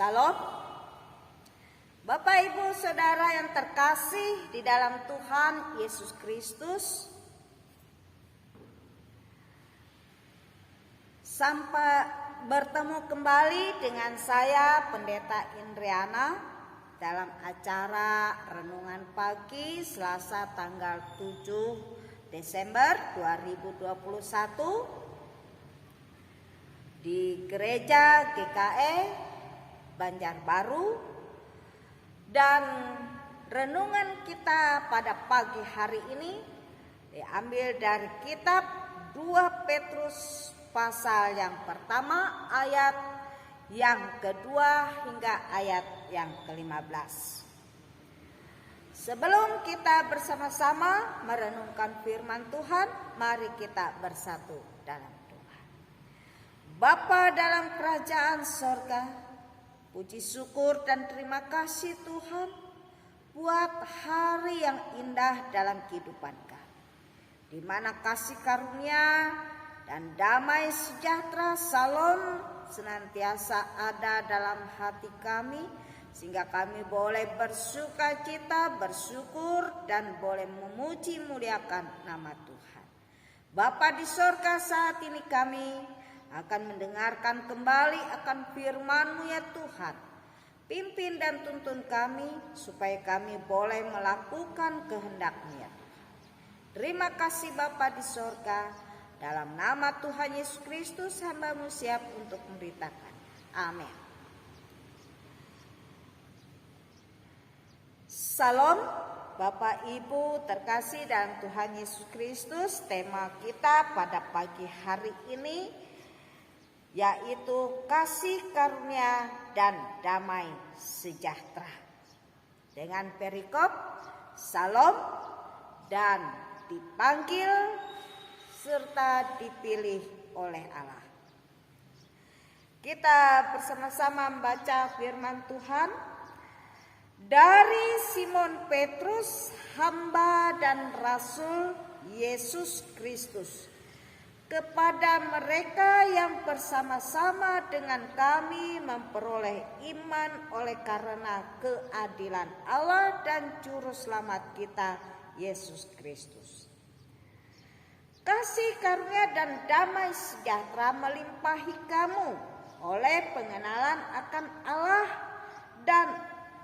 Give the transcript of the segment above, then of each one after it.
Salam. Bapak Ibu Saudara yang terkasih di dalam Tuhan Yesus Kristus. Sampai bertemu kembali dengan saya Pendeta Indriana dalam acara Renungan Pagi Selasa tanggal 7 Desember 2021 di Gereja GKE Banjarbaru, dan renungan kita pada pagi hari ini diambil dari kitab 2 Petrus pasal yang pertama ayat yang kedua hingga ayat yang ke-15. Sebelum kita bersama-sama merenungkan firman Tuhan, mari kita bersatu dalam doa. Bapa dalam kerajaan sorga, puji syukur dan terima kasih Tuhan buat hari yang indah dalam kehidupan kami, di mana kasih karunia dan damai sejahtera Salam senantiasa ada dalam hati kami, sehingga kami boleh bersukacita, bersyukur, dan boleh memuji muliakan nama Tuhan. Bapa di sorga, saat ini kami akan mendengarkan kembali akan firman-Mu ya Tuhan. Pimpin dan tuntun kami supaya kami boleh melakukan kehendak-Mu ya Tuhan. Terima kasih Bapa di sorga. Dalam nama Tuhan Yesus Kristus hamba-Mu siap untuk memberitakan. Amin. Salam Bapak Ibu terkasih dalam Tuhan Yesus Kristus. Tema kita pada pagi hari ini yaitu kasih karunia dan damai sejahtera. Dengan perikop Salam dan dipanggil serta dipilih oleh Allah. Kita bersama-sama membaca firman Tuhan dari Simon Petrus, hamba dan rasul Yesus Kristus, kepada mereka yang bersama-sama dengan kami memperoleh iman oleh karena keadilan Allah dan Juru Selamat kita Yesus Kristus. Kasih karunia dan damai sejahtera melimpahi kamu oleh pengenalan akan Allah dan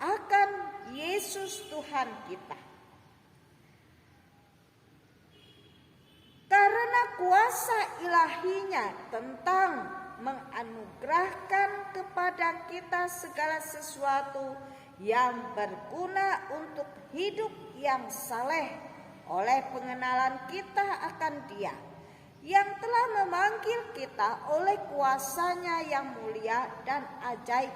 akan Yesus Tuhan kita. Karena kuasa ilahinya tentang menganugerahkan kepada kita segala sesuatu yang berguna untuk hidup yang saleh oleh pengenalan kita akan Dia yang telah memanggil kita oleh kuasa-Nya yang mulia dan ajaib.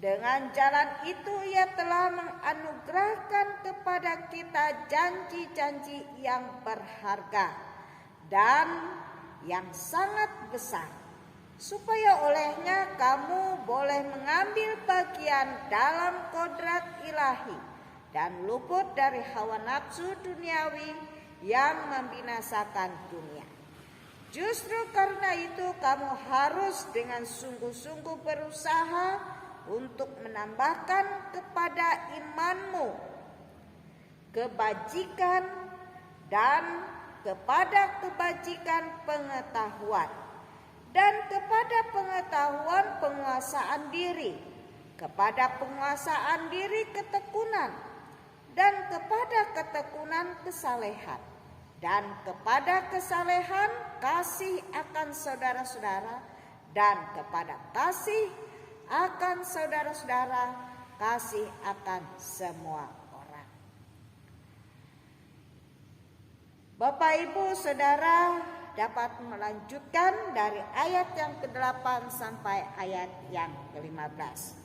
Dengan jalan itu Ia telah menganugerahkan kepada kita janji-janji yang berharga dan yang sangat besar, supaya olehnya kamu boleh mengambil bagian dalam kodrat ilahi dan luput dari hawa nafsu duniawi yang membinasakan dunia. Justru karena itu kamu harus dengan sungguh-sungguh berusaha untuk menambahkan kepada imanmu kebajikan, dan kepada kebajikan pengetahuan, dan kepada pengetahuan penguasaan diri, kepada penguasaan diri ketekunan, dan kepada ketekunan kesalehan, dan kepada kesalehan kasih akan saudara-saudara, dan kepada kasih akan saudara-saudara kasih akan semua orang. Bapak Ibu Saudara dapat melanjutkan dari ayat yang ke-8 sampai ayat yang ke-15.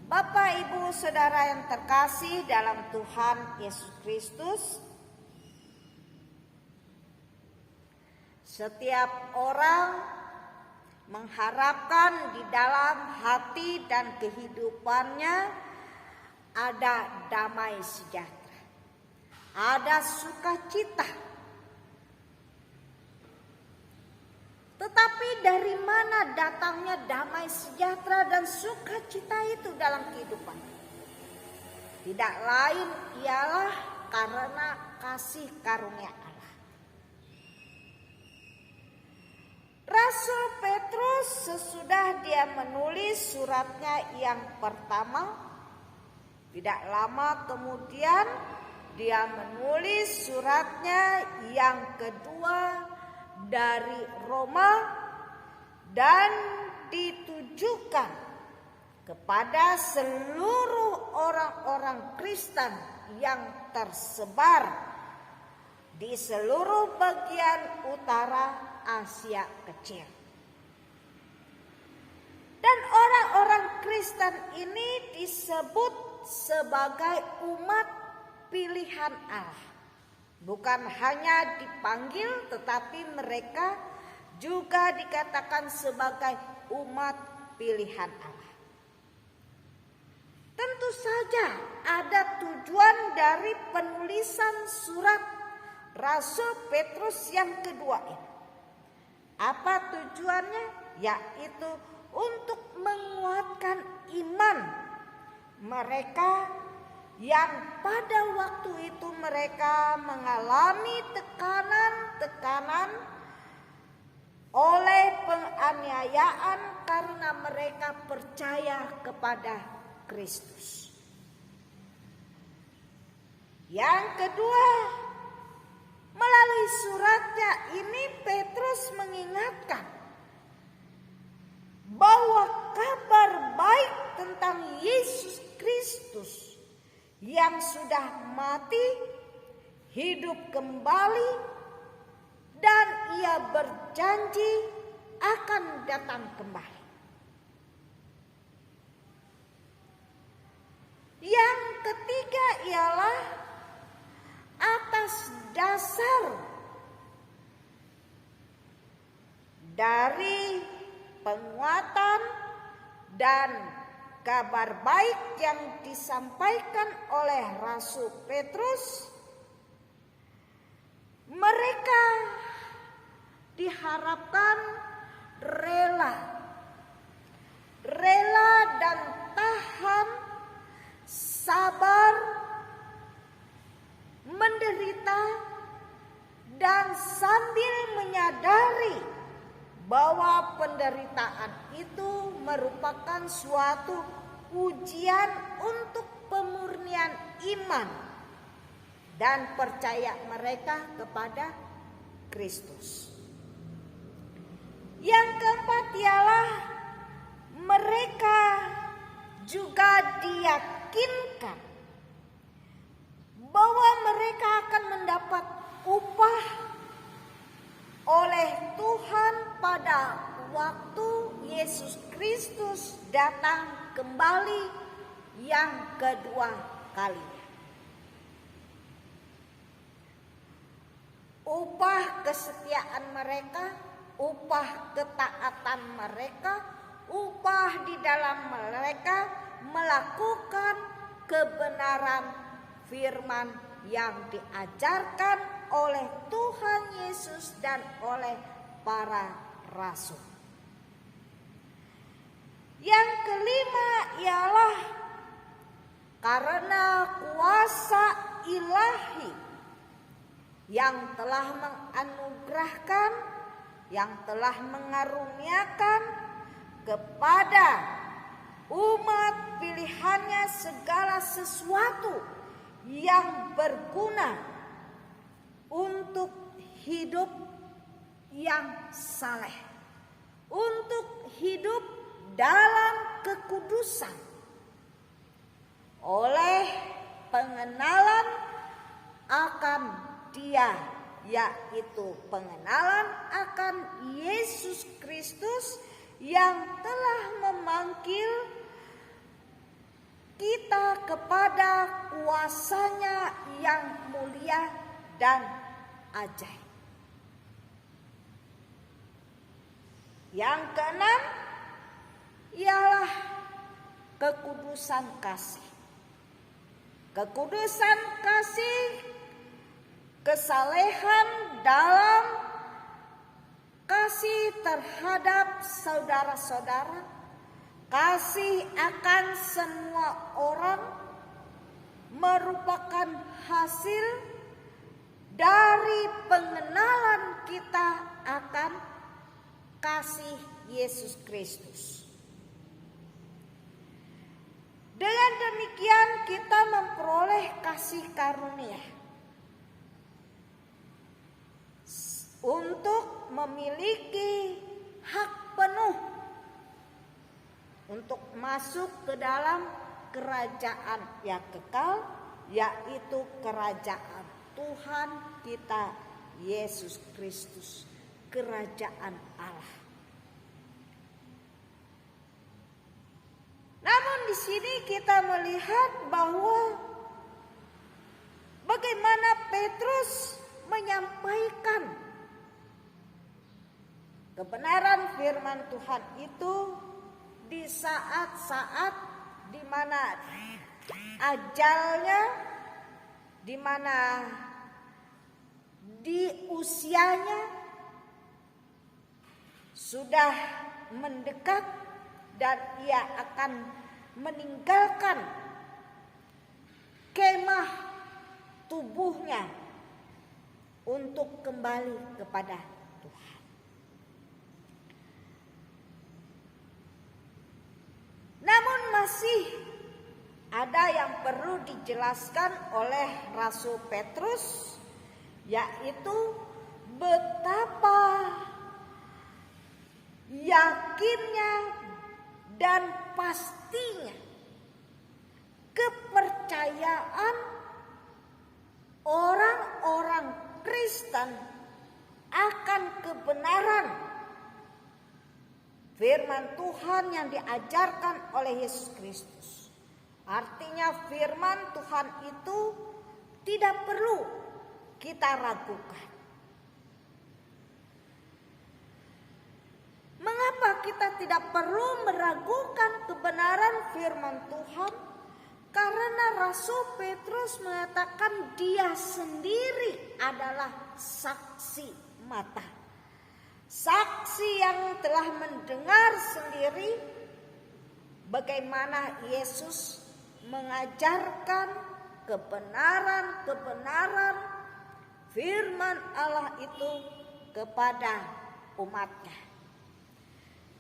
Bapak Ibu Saudara yang terkasih dalam Tuhan Yesus Kristus, setiap orang mengharapkan di dalam hati dan kehidupannya ada damai sejahtera, ada sukacita. Tetapi dari mana datangnya damai sejahtera dan sukacita itu dalam kehidupan? Tidak lain ialah karena kasih karunia Allah. Rasul Petrus sesudah dia menulis suratnya yang pertama, tidak lama kemudian dia menulis suratnya yang kedua dari Roma dan ditujukan kepada seluruh orang-orang Kristen yang tersebar di seluruh bagian utara Asia Kecil. Dan orang-orang Kristen ini disebut sebagai umat pilihan Allah. Bukan hanya dipanggil, tetapi mereka juga dikatakan sebagai umat pilihan Allah. Tentu saja ada tujuan dari penulisan surat Rasul Petrus yang kedua ini. Apa tujuannya? Yaitu untuk menguatkan iman mereka yang pada waktu itu mereka mengalami tekanan-tekanan oleh penganiayaan karena mereka percaya kepada Kristus. Yang kedua, melalui suratnya ini Petrus mengingatkan bahwa kabar baik tentang Yesus Kristus yang sudah mati, hidup kembali, dan ia berjanji akan datang kembali. Yang ketiga ialah atas dasar dari penguatan dan kabar baik yang disampaikan oleh Rasul Petrus, mereka diharapkan rela dan tahan, sabar, menderita, dan sambil menyadari bahwa penderitaan itu merupakan suatu ujian untuk pemurnian iman dan percaya mereka kepada Kristus. Yang keempat ialah mereka juga diyakinkan bahwa mereka akan mendapat upah oleh Tuhan pada waktu Yesus Kristus datang kembali yang kedua kalinya. Upah kesetiaan mereka, upah ketaatan mereka, upah di dalam mereka melakukan kebenaran firman yang diajarkan oleh Tuhan Yesus dan oleh para rasul. Yang kelima ialah karena kuasa ilahi yang telah menganugerahkan, yang telah mengaruniakan kepada umat pilihannya segala sesuatu yang berguna untuk hidup yang saleh, untuk hidup dalam kekudusan, oleh pengenalan akan Dia, yaitu pengenalan akan Yesus Kristus yang telah memanggil kita kepada kuasanya yang mulia dan ajaib. Yang keenam ialah kekudusan kasih. Kekudusan kasih, kesalehan dalam kasih kasih terhadap saudara-saudara, kasih akan semua orang merupakan hasil dari pengenalan kita akan kasih Yesus Kristus. Dengan demikian kita memperoleh kasih karunia untuk memiliki hak penuh untuk masuk ke dalam kerajaan yang kekal, yaitu kerajaan Tuhan kita Yesus Kristus, kerajaan Allah. Namun di sini kita melihat bahwa bagaimana Petrus menyampaikan kebenaran firman Tuhan itu di saat-saat di mana ajalnya, di mana di usianya sudah mendekat dan ia akan meninggalkan kemah tubuhnya untuk kembali kepada Tuhan. Namun masih ada yang perlu dijelaskan oleh Rasul Petrus, yaitu betapa yakinnya dan pastinya kepercayaan orang-orang Kristen akan kebenaran firman Tuhan yang diajarkan oleh Yesus Kristus. Artinya firman Tuhan itu tidak perlu kita ragukan. Mengapa kita tidak perlu meragukan kebenaran firman Tuhan? Karena Rasul Petrus mengatakan dia sendiri adalah saksi mata. Saksi yang telah mendengar sendiri bagaimana Yesus mengajarkan kebenaran-kebenaran firman Allah itu kepada umatnya.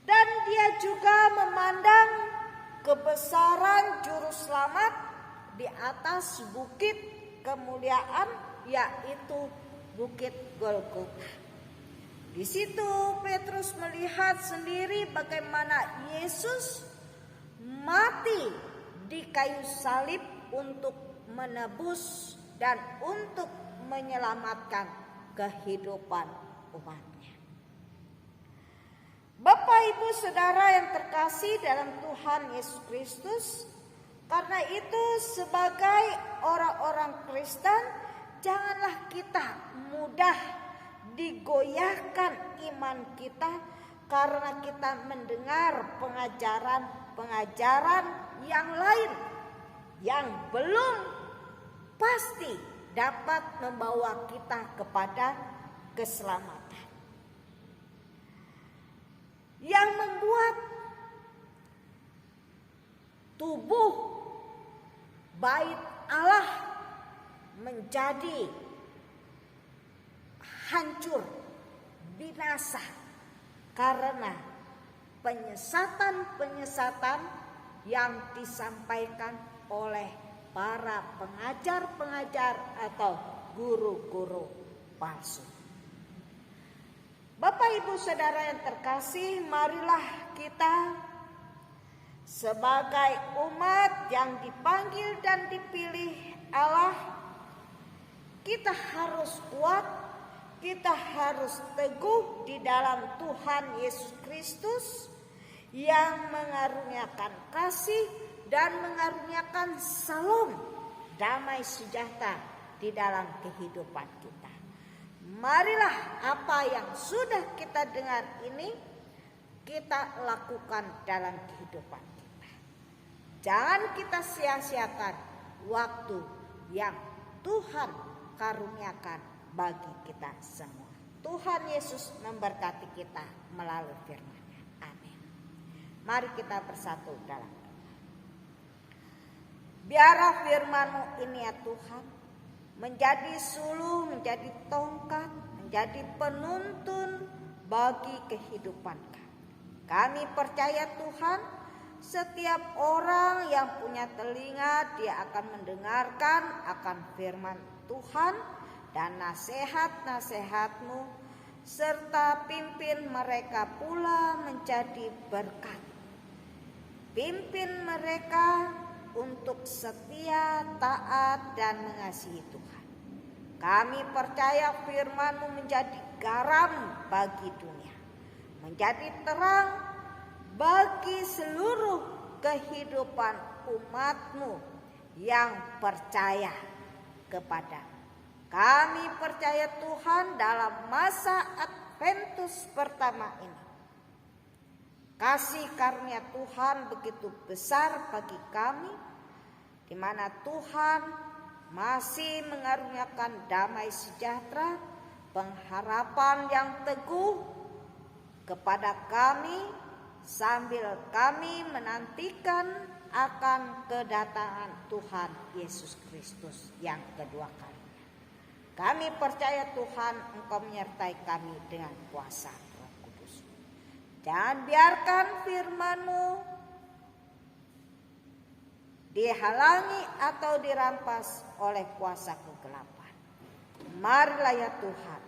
Dan dia juga memandang kebesaran juru selamat di atas bukit kemuliaan, yaitu bukit Golgota. Di situ Petrus melihat sendiri bagaimana Yesus mati di kayu salib untuk menebus dan untuk menyelamatkan kehidupan umatnya. Bapak, Ibu, Saudara yang terkasih dalam Tuhan Yesus Kristus, karena itu sebagai orang-orang Kristen, janganlah kita mudah digoyahkan iman kita karena kita mendengar pengajaran-pengajaran yang lain yang belum pasti dapat membawa kita kepada keselamatan. Yang membuat tubuh bait Allah menjadi hancur, binasa karena penyesatan-penyesatan yang disampaikan oleh para pengajar-pengajar atau guru-guru palsu. Bapak, Ibu, Saudara yang terkasih, marilah kita sebagai umat yang dipanggil dan dipilih Allah, kita harus kuat, kita harus teguh di dalam Tuhan Yesus Kristus yang mengaruniakan kasih dan mengaruniakan salam damai sejahtera di dalam kehidupan kita. Marilah apa yang sudah kita dengar ini kita lakukan dalam kehidupan kita. Jangan kita sia-siakan waktu yang Tuhan karuniakan bagi kita semua. Tuhan Yesus memberkati kita melalui firman-Nya. Amin. Mari kita bersatu dalam doa. Biarlah firman-Mu ini ya Tuhan menjadi suluh, menjadi tongkat, menjadi penuntun bagi kehidupan kami. Kami percaya Tuhan, setiap orang yang punya telinga dia akan mendengarkan akan firman Tuhan dan nasihat-nasihat-Mu, serta pimpin mereka pula menjadi berkat. Pimpin mereka untuk setia, taat, dan mengasihi Tuhan. Kami percaya firman-Mu menjadi garam bagi dunia, menjadi terang bagi seluruh kehidupan umat-Mu yang percaya kepada. Kami percaya Tuhan dalam masa Adventus pertama ini, kasih karunia Tuhan begitu besar bagi kami, di mana Tuhan masih mengaruniakan damai sejahtera, pengharapan yang teguh kepada kami, sambil kami menantikan akan kedatangan Tuhan Yesus Kristus yang kedua kalinya. Kami percaya Tuhan, Engkau menyertai kami dengan kuasa Roh Kudus. Jangan biarkan firman-Mu dihalangi atau dirampas oleh kuasa kegelapan. Marilah ya Tuhan,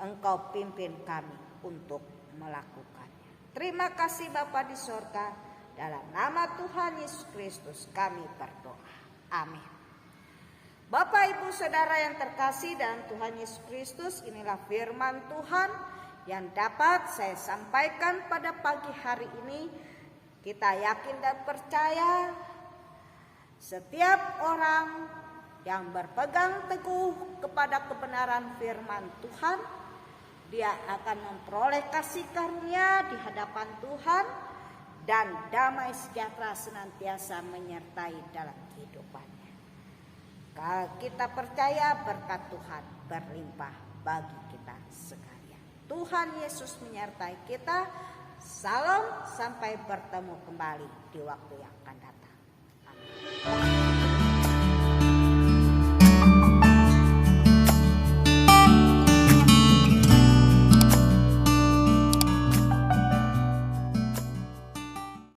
Engkau pimpin kami untuk melakukannya. Terima kasih Bapa di sorga, dalam nama Tuhan Yesus Kristus kami berdoa. Amin. Bapak Ibu Saudara yang terkasih dalam Tuhan Yesus Kristus, inilah firman Tuhan yang dapat saya sampaikan pada pagi hari ini. Kita yakin dan percaya setiap orang yang berpegang teguh kepada kebenaran firman Tuhan, dia akan memperoleh kasih karunia di hadapan Tuhan, dan damai sejahtera senantiasa menyertai dalam kehidupannya. Kita percaya berkat Tuhan berlimpah bagi kita sekalian. Tuhan Yesus menyertai kita. Salam, sampai bertemu kembali di waktu yang akan datang. Amin.